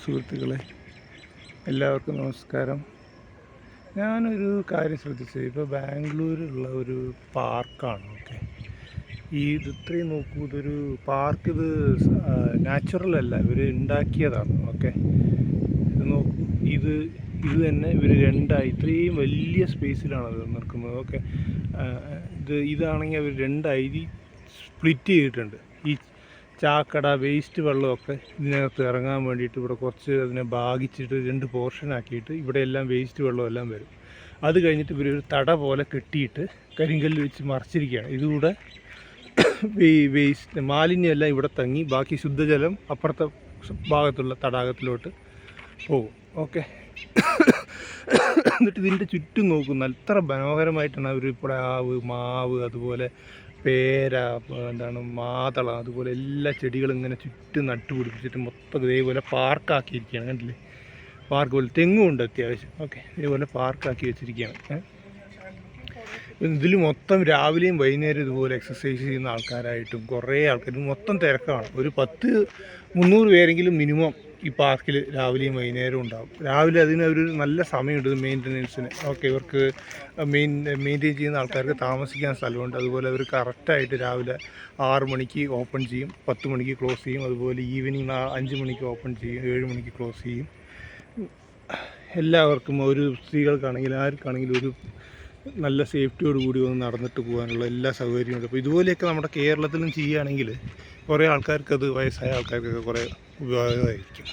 സുഹൃത്തുക്കളെ, എല്ലാവർക്കും നമസ്കാരം. ഞാനൊരു കാര്യം ശ്രദ്ധിച്ചത്, ഇപ്പോൾ ബാംഗ്ലൂരിലുള്ള ഒരു പാർക്കാണ്. ഓക്കെ, ഇത് ഇത്രയും നോക്കൂ, ഇതൊരു പാർക്ക്. ഇത് നാച്ചുറൽ അല്ല, ഇവർ ഉണ്ടാക്കിയതാണ്. ഓക്കെ, ഇത് നോക്കൂ, ഇത് തന്നെ ഇവർ രണ്ടായി ഇത്രയും വലിയ സ്പേസിലാണ് അത് നിൽക്കുന്നത്. ഓക്കെ, ഇതാണെങ്കിൽ അവർ രണ്ടായി സ്പ്ലിറ്റ് ചെയ്തിട്ടുണ്ട്. ഈ ചാക്കട വേസ്റ്റ് വെള്ളമൊക്കെ ഇതിനകത്ത് ഇറങ്ങാൻ വേണ്ടിയിട്ട് ഇവിടെ കുറച്ച് അതിനെ ഭാഗിച്ചിട്ട് 2 പോർഷനാക്കിയിട്ട് ഇവിടെ എല്ലാം വേസ്റ്റ് വെള്ളമെല്ലാം വരും. അത് കഴിഞ്ഞിട്ട് ഇവരൊരു തട പോലെ കെട്ടിയിട്ട് കരിങ്കല്ല് വെച്ച് മറച്ചിരിക്കുകയാണ്. ഇതുകൂടെ വേസ്റ്റ് മാലിന്യമെല്ലാം ഇവിടെ തങ്ങി ബാക്കി ശുദ്ധജലം അപ്പുറത്തെ ഭാഗത്തുള്ള തടാകത്തിലോട്ട് പോകും. ഓക്കെ, എന്നിട്ട് ഇതിൻ്റെ ചുറ്റും നോക്കുന്ന എത്ര മനോഹരമായിട്ടാണ് അവർ പ്ലാവ്, മാവ്, അതുപോലെ പേര, മാതള, അതുപോലെ എല്ലാ ചെടികളും ഇങ്ങനെ ചുറ്റും നട്ടുപിടിപ്പിച്ചിട്ട് മൊത്തം ഇതേപോലെ പാർക്കാക്കിയിരിക്കുകയാണ്. കണ്ടില്ലേ, പാർക്ക് പോലെ. തെങ്ങുമുണ്ട് അത്യാവശ്യം. ഓക്കെ, ഇതേപോലെ പാർക്കാക്കി വെച്ചിരിക്കുകയാണ്. ഇതിൽ മൊത്തം രാവിലെയും വൈകുന്നേരം ഇതുപോലെ എക്സസൈസ് ചെയ്യുന്ന ആൾക്കാരായിട്ടും കുറേ ആൾക്കാർ, മൊത്തം തിരക്കാണ്. ഒരു 300 പേരെങ്കിലും മിനിമം ഈ പാർക്കിൽ രാവിലെയും വൈകുന്നേരവും ഉണ്ടാകും. രാവിലെ അതിന് ഒരു നല്ല സമയമുണ്ട് മെയിൻ്റനൻസിന്. ഓക്കെ, ഇവർക്ക് മെയിൻറ്റെയിൻ ചെയ്യുന്ന ആൾക്കാർക്ക് താമസിക്കാൻ സ്ഥലമുണ്ട്. അതുപോലെ അവർ കറക്റ്റായിട്ട് രാവിലെ 6 മണിക്ക് ഓപ്പൺ ചെയ്യും, 10 മണിക്ക് ക്ലോസ് ചെയ്യും. അതുപോലെ ഈവനിങ് 5 മണിക്ക് ഓപ്പൺ ചെയ്യും, 7 മണിക്ക് ക്ലോസ് ചെയ്യും. എല്ലാവർക്കും, ഒരു സ്ത്രീകൾക്കാണെങ്കിലും ആർക്കാണെങ്കിലും ഒരു നല്ല സേഫ്റ്റിയോട് കൂടി ഒന്ന് നടന്നിട്ട് പോകാനുള്ള എല്ലാ സൗകര്യമുണ്ട്. അപ്പോൾ ഇതുപോലെയൊക്കെ നമ്മുടെ കേരളത്തിലും ചെയ്യുകയാണെങ്കിൽ കുറേ ആൾക്കാർക്കത്, വയസ്സായ ആൾക്കാർക്കൊക്കെ കുറേ ഉപയോഗമായിരിക്കും.